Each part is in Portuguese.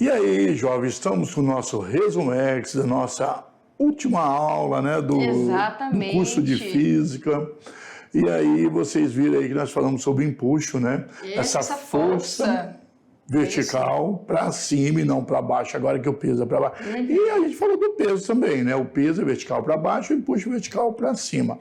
E aí, jovens, estamos com o nosso resumex da nossa última aula, né, do curso de Física. E aí, vocês viram aí que nós falamos sobre empuxo, né? Essa força vertical para cima e não para baixo, agora que o peso é para baixo. E a gente falou do peso também, né? O peso é vertical para baixo e o empuxo vertical para cima.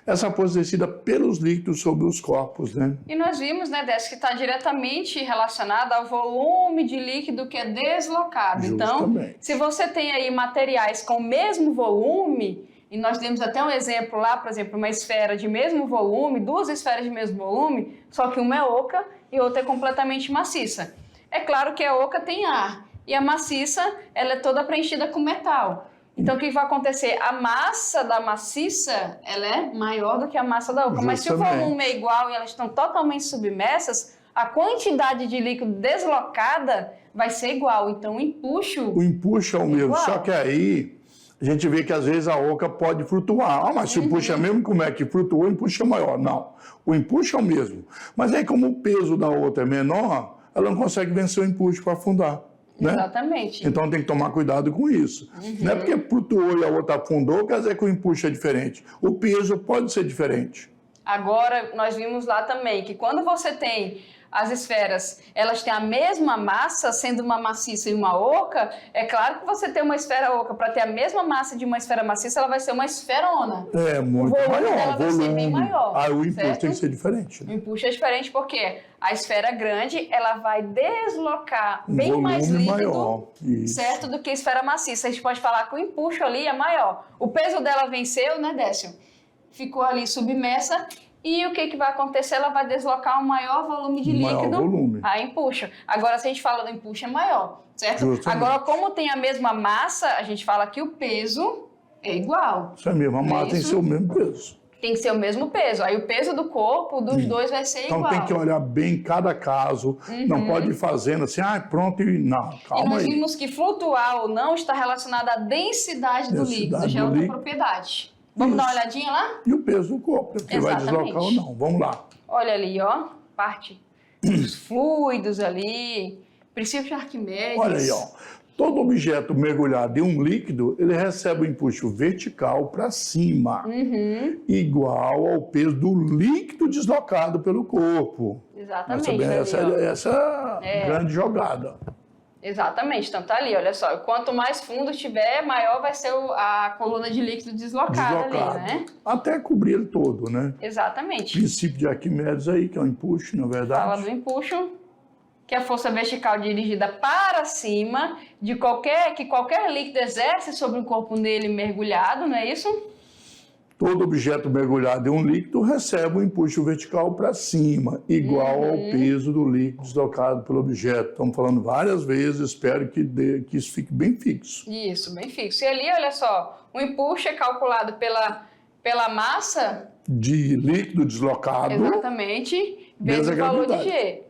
Essa força exercida pelos líquidos sobre os corpos, né? E nós vimos, né, Décio, que está diretamente relacionada ao volume de líquido que é deslocado. Justamente. Então, se você tem aí materiais com o mesmo volume, e nós demos até um exemplo lá, por exemplo, uma esfera de mesmo volume, duas esferas de mesmo volume, só que uma é oca e outra é completamente maciça. É claro que a oca tem ar, e a maciça, ela é toda preenchida com metal. Então, o que vai acontecer? A massa da maciça, ela é maior do que a massa da oca. Mas se o volume é igual e elas estão totalmente submersas, a quantidade de líquido deslocada vai ser igual. Então, o empuxo... O empuxo é o mesmo, igual. Só que aí a gente vê que às vezes a oca pode flutuar. Ah, mas se o empuxo é mesmo, como é que flutuou, o empuxo é maior? Não, o empuxo é o mesmo. Mas aí, como o peso da outra é menor, ela não consegue vencer o empuxo para afundar. Né? Exatamente. Então tem que tomar cuidado com isso. Não é porque flutuou e a outra afundou, quer dizer que o empuxo é diferente. O peso pode ser diferente. Agora, nós vimos lá também que quando você tem as esferas, elas têm a mesma massa, sendo uma maciça e uma oca, é claro que você tem uma esfera oca, para ter a mesma massa de uma esfera maciça, ela vai ser uma esferona. É, muito maior. O volume dela vai ser bem maior. Aí o impulso certo? tem que ser diferente. Né? O empuxo é diferente porque a esfera grande, ela vai deslocar bem mais líquido, maior. certo, do que a esfera maciça. A gente pode falar que o empuxo ali é maior. O peso dela venceu, né, Décio? Ficou ali submersa. E o que vai acontecer? Ela vai deslocar um maior volume de líquido. A empuxo. Agora, se a gente fala do empuxo, é maior, certo? Justamente. Agora, como tem a mesma massa, a gente fala que o peso é igual. Isso é mesmo, a massa tem que ser o mesmo peso. Tem que ser o mesmo peso. Aí o peso do corpo dos dois vai ser igual. Então tem que olhar bem cada caso. Não pode ir fazendo assim, pronto, e não, calma aí. E nós vimos que flutuar ou não está relacionado à densidade do líquido, já é outra propriedade. Vamos dar uma olhadinha lá? E o peso do corpo, se vai deslocar ou não. Vamos lá. Olha ali, ó, parte dos fluidos ali, princípio de Arquimedes. Olha aí, ó. Todo objeto mergulhado em um líquido, ele recebe um impulso vertical para cima, igual ao peso do líquido deslocado pelo corpo. Exatamente. Essa é a grande jogada. Exatamente, então tá ali, olha só, quanto mais fundo tiver, maior vai ser a coluna de líquido deslocada ali, né? Até cobrir ele todo, né? Exatamente. Princípio de Arquimedes aí, que é o empuxo, na verdade. Fala do empuxo, que é a força vertical dirigida para cima, que qualquer líquido exerce sobre o corpo nele mergulhado, não é isso? Todo objeto mergulhado em um líquido recebe um impulso vertical para cima, igual ao peso do líquido deslocado pelo objeto. Estamos falando várias vezes, espero que isso fique bem fixo. Isso, bem fixo. E ali, olha só, o impulso é calculado pela massa... De líquido deslocado. Exatamente, vezes o valor de G.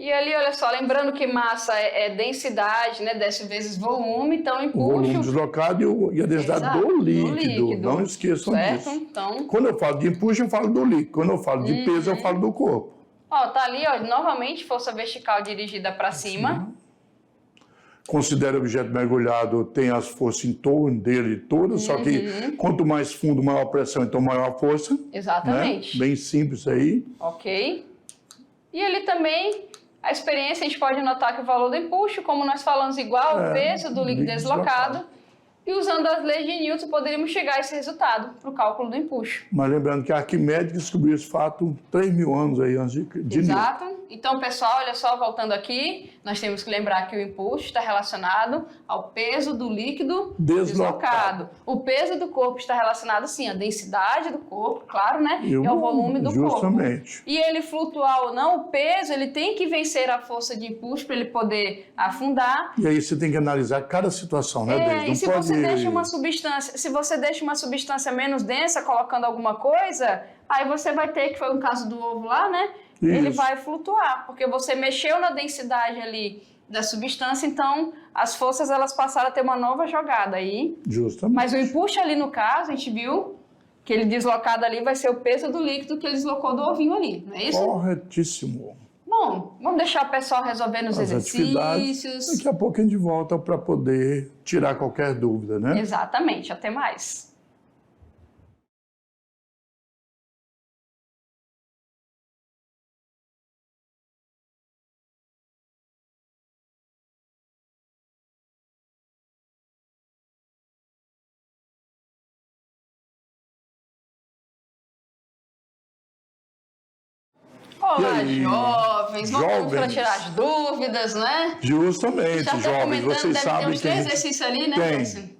E ali, olha só, lembrando que massa é densidade, né, vezes volume, então impulso... O volume deslocado e a densidade do líquido. Não esqueçam disso. Então... Quando eu falo de impulso, eu falo do líquido. Quando eu falo de peso, eu falo do corpo. Ó, tá ali, ó, novamente, força vertical dirigida para cima. Considera o objeto mergulhado, tem as forças em torno dele todas, só que quanto mais fundo, maior a pressão, então maior a força. Exatamente. Né? Bem simples aí. Ok. E ali também... A experiência, a gente pode notar que o valor do impulso, como nós falamos, igual ao peso do líquido deslocado. E usando as leis de Newton, poderíamos chegar a esse resultado para o cálculo do impulso. Mas lembrando que Arquimedes descobriu esse fato 3.000 anos aí antes de Exato. Newton. Então, pessoal, olha só, voltando aqui, nós temos que lembrar que o impulso está relacionado ao peso do líquido deslocado. O peso do corpo está relacionado, sim, à densidade do corpo, claro, né? E ao volume do corpo. E ele flutuar ou não, o peso, ele tem que vencer a força de impulso para ele poder afundar. E aí você tem que analisar cada situação, né, Deise? E se você deixa uma substância, se você deixa uma substância menos densa, colocando alguma coisa, aí você vai ter, que foi o caso do ovo lá, né? Isso. Ele vai flutuar, porque você mexeu na densidade ali da substância, então as forças elas passaram a ter uma nova jogada aí. Justamente. Mas o impulso ali no caso, a gente viu que ele deslocado ali vai ser o peso do líquido que ele deslocou do ovinho ali, não é isso? Corretíssimo. Bom, vamos deixar o pessoal resolvendo os exercícios. Daqui a pouco a gente volta para poder tirar qualquer dúvida, né? Exatamente, até mais. Olá, jovens, voltamos para tirar as dúvidas, né? Justamente, jovens, vocês sabem tem uns 3 exercícios ali, né, Décio?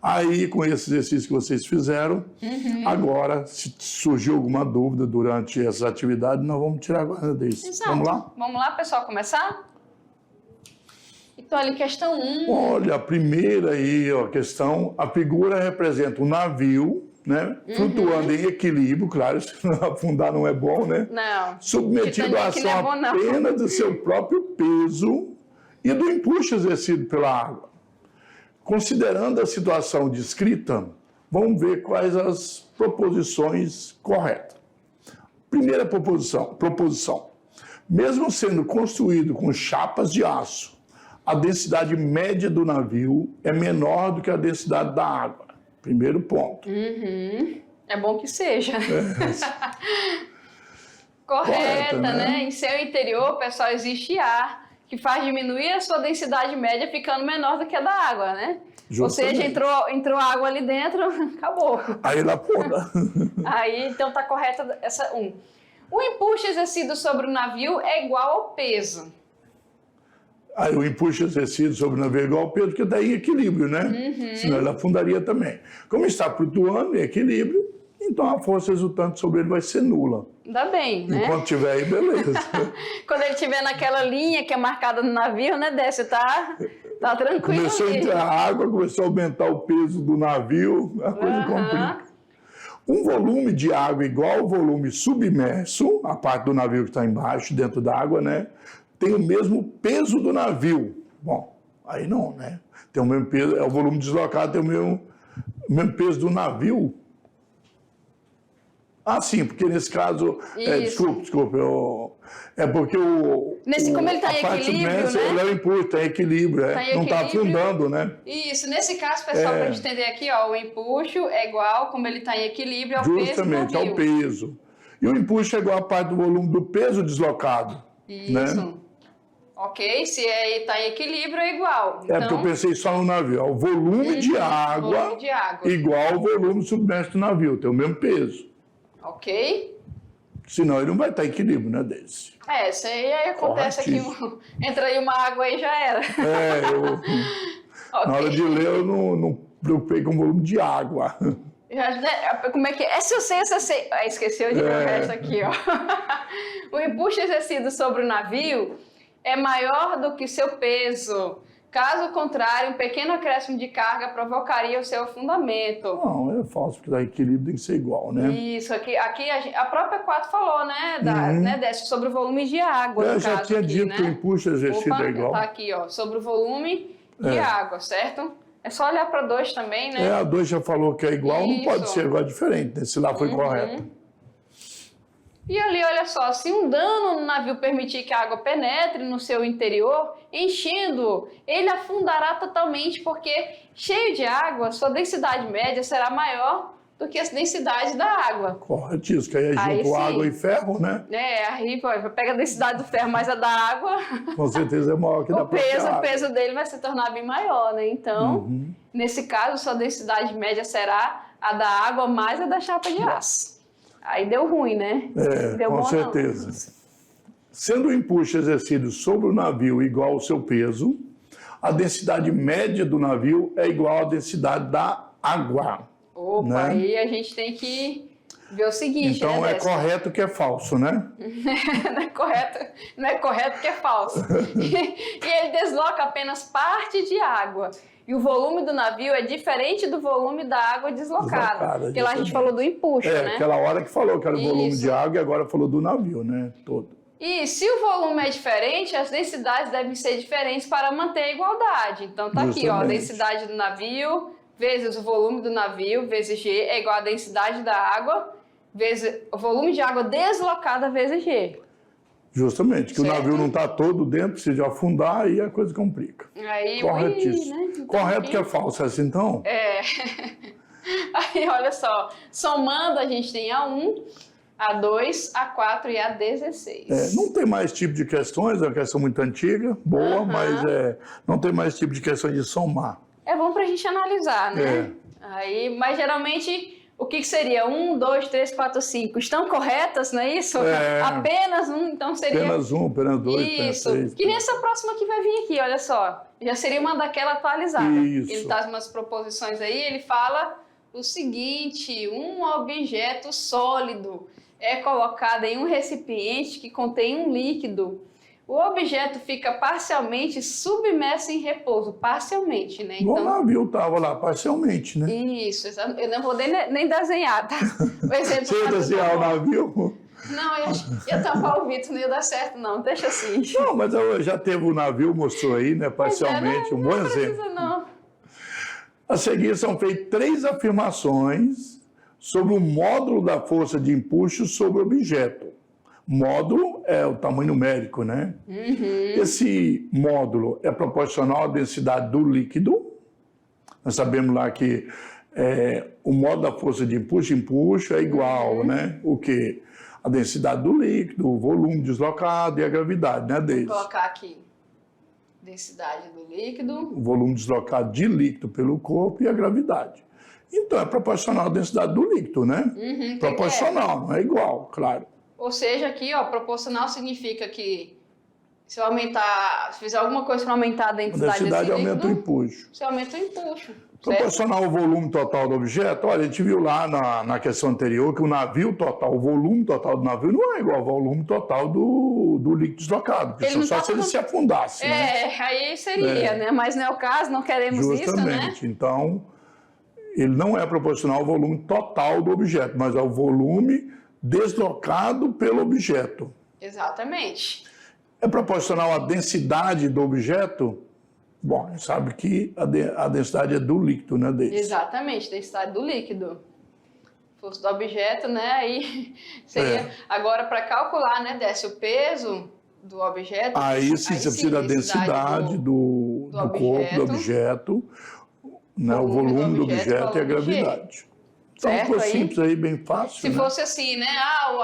Aí, com esse exercício que vocês fizeram, agora, se surgiu alguma dúvida durante essas atividades, nós vamos tirar agora desse. Exato. Vamos lá? Vamos lá, pessoal, começar? Então, ali, questão 1. Olha, a primeira aí, ó, questão, a figura representa um navio, né, flutuando em equilíbrio, claro, se afundar não é bom, né? Não. Submetido à ação apenas do seu próprio peso e do empuxo exercido pela água. Considerando a situação descrita, vamos ver quais as proposições corretas. Primeira proposição. Mesmo sendo construído com chapas de aço, a densidade média do navio é menor do que a densidade da água. Primeiro ponto. É bom que seja. Correta, né? Em seu interior, pessoal, existe ar que faz diminuir a sua densidade média ficando menor do que a da água, né? Justamente. Ou seja, entrou água ali dentro, acabou. Aí lá fora. Aí, então, tá correta essa 1. O empuxo exercido sobre o navio é igual ao peso. Aí o empuxo exercido sobre o navio é igual ao peso, porque está em equilíbrio, né? Senão ele afundaria também. Como está flutuando em equilíbrio, então a força resultante sobre ele vai ser nula. Ainda bem, né? Enquanto tiver aí, beleza. Quando ele estiver naquela linha que é marcada no navio, né, Décio? Tá tranquilo. Começou a entrar água, começou a aumentar o peso do navio, a coisa complica. Um volume de água igual ao volume submerso, a parte do navio que está embaixo, dentro da água, né? Tem o mesmo peso do navio. Bom, aí não, né? Tem o mesmo peso, é o volume deslocado, tem o mesmo peso do navio. Ah, sim, porque nesse caso... Desculpa, é porque como ele está em equilíbrio, né? Ele é o impulso, está em equilíbrio, não está afundando, né? Isso, nesse caso, pessoal, para a gente entender aqui, ó, o empuxo é igual, como ele está em equilíbrio, ao peso do navio. Justamente, ao peso. E o empuxo é igual à parte do volume do peso deslocado. Isso. Né? Ok, se está em equilíbrio é igual. Então... porque eu pensei só no navio. O volume de água igual ao volume submerso do navio, tem o mesmo peso. Ok. Senão ele não vai estar em equilíbrio, né, desse. Isso aí acontece aqui, entra aí uma água e já era. Na hora de ler eu não preocupei com o volume de água. Como é que é? Essa eu sei. Esqueceu de ver o resto aqui, ó. O empuxo exercido sobre o navio é maior do que seu peso. Caso contrário, um pequeno acréscimo de carga provocaria o seu afundamento. Não, é falso, porque o equilíbrio tem que ser igual, né? Isso, aqui a própria 4 falou, né, Décio, sobre o volume de água. Eu já tinha dito que o empuxo exercido é igual. Tá aqui, ó, sobre o volume de água, certo? É só olhar para 2 também, né? A 2 já falou que é igual, não pode ser igual, diferente, né? Se lá foi correto. E ali, olha só, se um dano no navio permitir que a água penetre no seu interior, enchendo, ele afundará totalmente, porque cheio de água, sua densidade média será maior do que a densidade da água. Corretíssimo, que aí junto água e ferro, né? Aí pega a densidade do ferro, mas a da água... Com certeza é maior que da própria água. O peso dele vai se tornar bem maior, né? Então, nesse caso, sua densidade média será a da água mais a da chapa de aço. Aí deu ruim, né? Deu com bom, certeza. Não. Sendo o empuxo exercido sobre o navio igual ao seu peso, a densidade média do navio é igual à densidade da água. Opa, né? Aí a gente tem que ver o seguinte, então, é correto que é falso, né? não é correto que é falso. E ele desloca apenas parte de água. E o volume do navio é diferente do volume da água deslocada. Porque lá a gente falou do empuxo, né? Aquela hora que falou que era o volume de água e agora falou do navio, né? Todo. E se o volume é diferente, as densidades devem ser diferentes para manter a igualdade. Então tá aqui, ó, a densidade do navio vezes o volume do navio vezes G é igual a densidade da água vezes o volume de água deslocada vezes G. Justamente, que certo? O navio não está todo dentro, precisa de afundar e a coisa complica. Aí, Corretíssimo. Né? Então, Correto aqui... que é falso, é assim então? É. Aí, olha só, somando a gente tem A1, A2, A4 e A16. Não tem mais tipo de questões, é uma questão muito antiga, boa, mas não tem mais tipo de questões de somar. É bom para a gente analisar, né? Aí, mas geralmente, o que seria? 1, 2, 3, 4, 5. Estão corretas, não é isso? Apenas um, então seria... Apenas um, apenas dois, apenas três. Que nem essa próxima que vai vir aqui, olha só. Já seria uma daquela atualizada. Isso. Ele traz umas proposições aí, ele fala o seguinte: um objeto sólido é colocado em um recipiente que contém um líquido. O objeto fica parcialmente submerso em repouso, parcialmente, né? Então, o navio estava lá, parcialmente, né? Isso, eu não vou nem desenhar, tá? O exemplo Você ia desenhar o navio? Não, eu ia tampar o Vitor, não ia dar certo, não, deixa assim. Não, mas já teve o navio, mostrou aí, né, parcialmente, um bom exemplo. Precisa, não. A seguir são feitas 3 afirmações sobre o módulo da força de empuxo sobre o objeto. Módulo é o tamanho numérico, né? Esse módulo é proporcional à densidade do líquido. Nós sabemos lá que o módulo da força de empuxo é igual, né? O quê? A densidade do líquido, o volume deslocado e a gravidade, né, Deise? Vou colocar aqui. Densidade do líquido. O volume deslocado de líquido pelo corpo e a gravidade. Então, é proporcional à densidade do líquido, né? Proporcional, não é igual, claro. Ou seja, aqui, ó, proporcional significa que se eu aumentar, se fizer alguma coisa para aumentar a densidade desse líquido, aumenta o empuxo. Você aumenta o empuxo. Proporcional ao volume total do objeto, olha, a gente viu lá na questão anterior que o navio total, o volume total do navio não é igual ao volume total do líquido deslocado, porque só se ele se afundasse. Né? Aí seria, né? Mas não é o caso, não queremos isso, né? Justamente, então, ele não é proporcional ao volume total do objeto, mas ao volume deslocado pelo objeto. Exatamente. É proporcional à densidade do objeto? Bom, a gente sabe que a densidade é do líquido, né, Deise? Exatamente, densidade do líquido. Força do objeto, né? Aí seria... Agora, para calcular, né, Décio, o peso do objeto... Aí sim, você precisa da densidade do corpo do objeto, né, o volume do objeto e a gravidade. Então, ficou simples aí, bem fácil. Se fosse assim, né?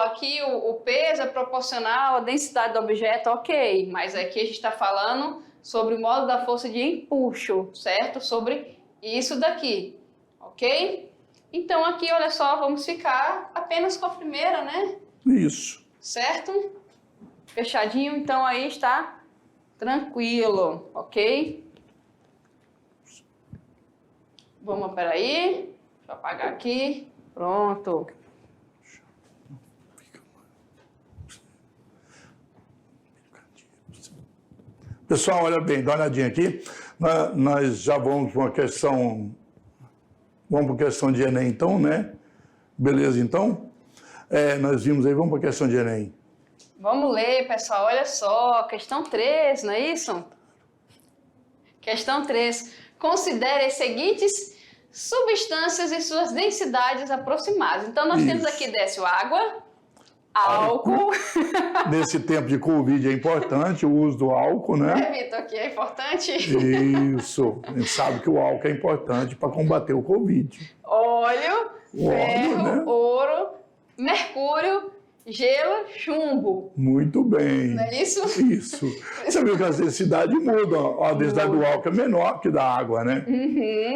Aqui o peso é proporcional à densidade do objeto, ok. Mas aqui a gente está falando sobre o módulo da força de empuxo, certo? Sobre isso daqui, ok? Então aqui, olha só, vamos ficar apenas com a primeira, né? Isso. Certo? Fechadinho, então aí está tranquilo, ok? Vamos, peraí. Deixa eu apagar aqui. Pronto. Pessoal, olha bem, dá uma olhadinha aqui. Nós já vamos para uma questão... Vamos para a questão de Enem, então, né? Beleza, então? Nós vimos aí, vamos para a questão de Enem. Vamos ler, pessoal. Olha só, questão 3, não é isso? Questão 3. Considere as seguintes substâncias e suas densidades aproximadas. Então, nós temos aqui, Décio, água, álcool. Nesse tempo de Covid é importante o uso do álcool, né? Vitor, aqui é importante. Isso. A gente sabe que o álcool é importante para combater o Covid. Óleo, ferro, né? ouro, mercúrio, gelo, chumbo. Muito bem. Não é isso? Isso. Você viu que as densidades mudam. A densidade do álcool é menor que da água, né?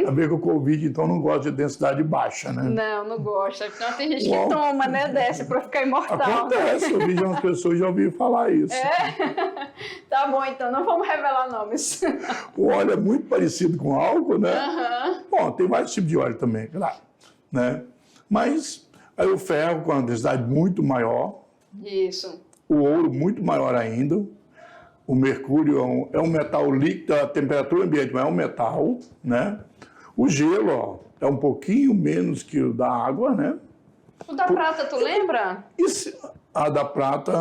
A ver que o Covid, então, não gosta de densidade baixa, né? Não gosta. Então tem gente que toma, né? Desce para ficar imortal. Acontece. Eu vi umas pessoas já ouviram falar isso. Tá bom, então. Não vamos revelar nomes. O óleo é muito parecido com o álcool, né? Bom, tem vários tipos de óleo também, claro. Né? Mas... Aí o ferro com uma densidade muito maior. Isso. O ouro muito maior ainda. O mercúrio é um metal líquido, a temperatura ambiente, mas é um metal, né? O gelo, ó, é um pouquinho menos que o da água, né? O da prata, tu lembra? A da prata,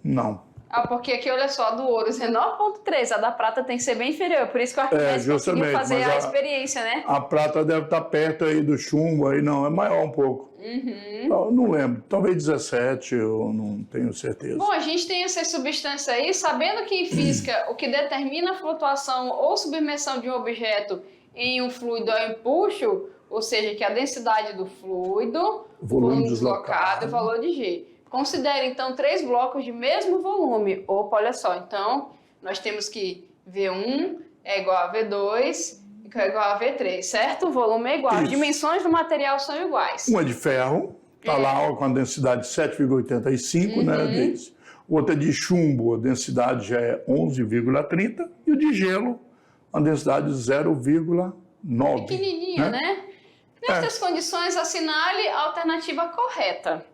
não. Ah, porque aqui, olha só, do ouro é 9,3, a da prata tem que ser bem inferior, por isso que o Arquimedes conseguiu fazer a experiência, né? A prata deve estar perto aí do chumbo, aí não, é maior um pouco. Eu não lembro, talvez 17, eu não tenho certeza. Bom, a gente tem essa substância aí, sabendo que em física o que determina a flutuação ou submersão de um objeto em um fluido é o empuxo, ou seja, que é a densidade do fluido, volume deslocado e o valor de G. Considere, então, 3 blocos de mesmo volume. Opa, olha só, então, nós temos que V1 é igual a V2 é igual a V3, certo? O volume é igual, as dimensões do material são iguais. Um é de ferro, está lá com a densidade 7,85, né, Deise? Outra é de chumbo, a densidade já é 11,30, e o de gelo, a densidade 0,9. Pequenininho, né? Nestas condições, assinale a alternativa correta.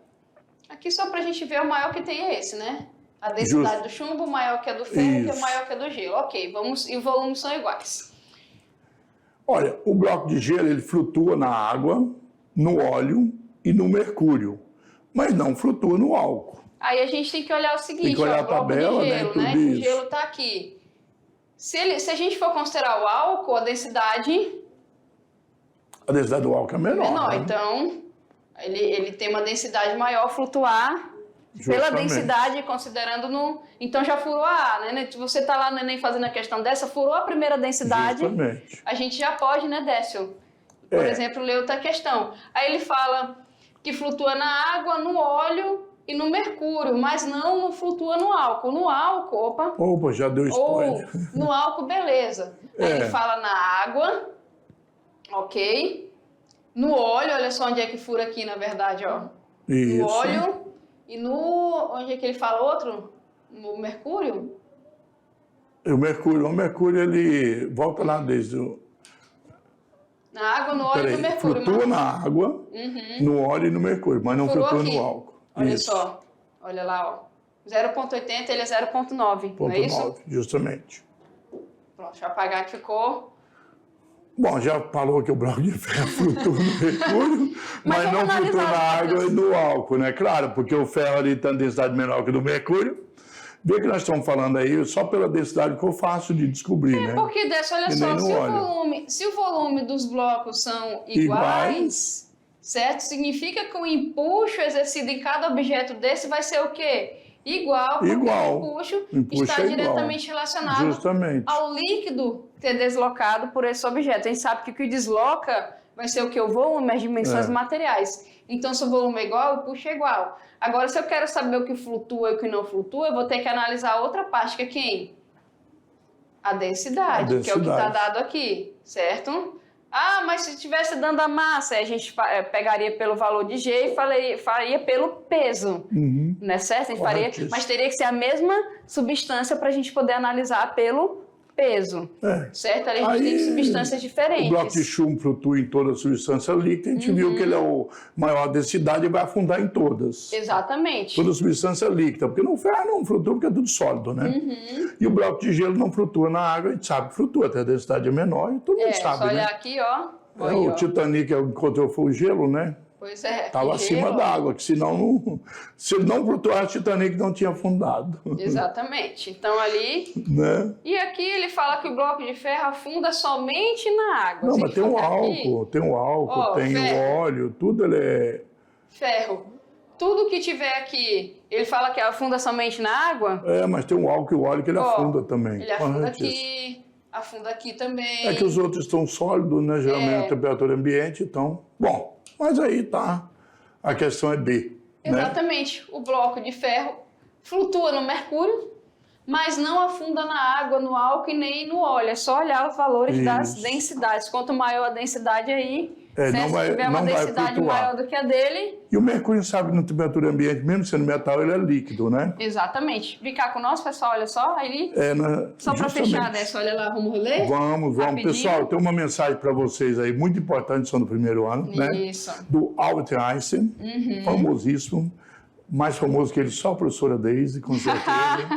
Aqui só para a gente ver, o maior que tem é esse, né? A densidade do chumbo maior que a do ferro, que é maior que a do gelo. Ok, e os volumes são iguais. Olha, o bloco de gelo ele flutua na água, no óleo e no mercúrio, mas não flutua no álcool. Aí a gente tem que olhar o seguinte, tem que olhar a tabela, de gelo, né? O gelo está aqui. Se a gente for considerar o álcool, a densidade... A densidade do álcool é menor. Né? Então, ele tem uma densidade maior, flutuar pela densidade, considerando no... Então já furou a A, né? Se você está lá no Enem fazendo a questão dessa, furou a primeira densidade, justamente. A gente já pode, né, Décio? Por exemplo, ler outra questão. Aí ele fala que flutua na água, no óleo e no mercúrio, mas não flutua no álcool. No álcool, Opa, já deu spoiler. No álcool, beleza. Aí ele fala na água, ok. No óleo, olha só onde é que fura aqui, na verdade, ó. Isso. No óleo e no... Onde é que ele fala outro? No mercúrio? O mercúrio, ele volta lá desde o... Na água, no óleo e no mercúrio. Flutua na água, no óleo e no mercúrio, mas não flutua no álcool. Olha só, olha lá, ó. 0,80, ele é 0,9, não é isso? 0,9, justamente. Pronto, deixa eu apagar que ficou... Bom, já falou que o bloco de ferro flutua no mercúrio, mas não flutua na água e no álcool, né? Claro, porque o ferro ali tem densidade menor que o do mercúrio. Vê que nós estamos falando aí só pela densidade que eu faço de descobrir, né? Porque dessa, olha só, se o volume dos blocos são iguais, certo? Significa que o empuxo exercido em cada objeto desse vai ser o quê? Igual, porque o empuxo está diretamente relacionado ao líquido ter deslocado por esse objeto. A gente sabe que o que desloca vai ser o que? O volume, as dimensões dos materiais. Então, se o volume é igual, o empuxo é igual. Agora, se eu quero saber o que flutua e o que não flutua, eu vou ter que analisar a outra parte, que é quem? A densidade, que é o que está dado aqui, certo? Ah, mas se estivesse dando a massa, a gente pegaria pelo valor de G e faria pelo peso, não é certo? A gente faria, mas teria que ser a mesma substância para a gente poder analisar pelo peso, certo? Ali a gente tem substâncias diferentes. O bloco de chumbo flutua em toda a substância líquida, a gente viu que ele é o maior densidade e vai afundar em todas. Exatamente. Toda substância líquida, porque no ferro não flutua porque é tudo sólido, né? E o bloco de gelo não flutua na água, a gente sabe que flutua, até a densidade é menor e todo mundo sabe, só olhar né? aqui, ó. O Titanic que encontrou foi o gelo, né? Pois é. Estava acima da água, que senão, se ele não flutuasse, o Titanic não tinha afundado. Exatamente. Então ali... Né? E aqui ele fala que o bloco de ferro afunda somente na água. Não, mas tem o álcool, tem o óleo, tudo ele é... Ferro. Tudo que tiver aqui, ele fala que afunda somente na água? Mas tem o álcool e o óleo que ele afunda também. Ele afunda aqui, afunda aqui também. É que os outros estão sólidos, né? Geralmente a temperatura ambiente, então... Bom, mas aí tá. A questão é B. Exatamente. Né? O bloco de ferro flutua no mercúrio, mas não afunda na água, no álcool e nem no óleo. É só olhar os valores das densidades. Quanto maior a densidade aí, se tiver uma densidade maior do que a dele... E o mercúrio, sabe, na temperatura ambiente, mesmo sendo metal, ele é líquido, né? Exatamente. Ficar com o nosso, pessoal, olha só, aí... Só para fechar dessa, olha lá, vamos ler? Vamos. Rapidinho. Pessoal, tem uma mensagem para vocês aí, muito importante, são do primeiro ano, né? Isso. Do Albert Einstein, famosíssimo, mais famoso que ele, só a professora Deise, com certeza.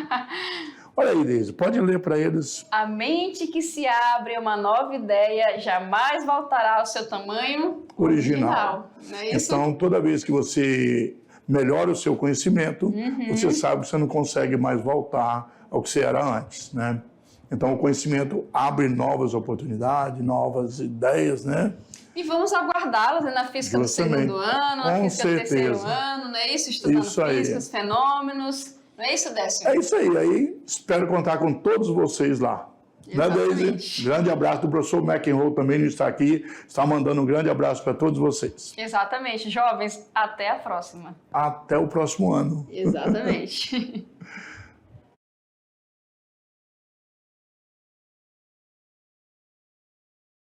Olha aí, Deise, pode ler para eles. A mente que se abre a uma nova ideia jamais voltará ao seu tamanho original. Não é isso? Então, toda vez que você melhora o seu conhecimento, você sabe que você não consegue mais voltar ao que você era antes, né? Então, o conhecimento abre novas oportunidades, novas ideias, né? E vamos aguardá-las, né, na física do segundo ano, na física do terceiro ano, não é isso? Estudando física, os fenômenos, não é isso, Décio? É isso aí. Aí espero contar com todos vocês lá. Né, Deise? Grande abraço do professor McEnroe também não está aqui, está mandando um grande abraço para todos vocês. Exatamente. Jovens, até a próxima. Até o próximo ano. Exatamente.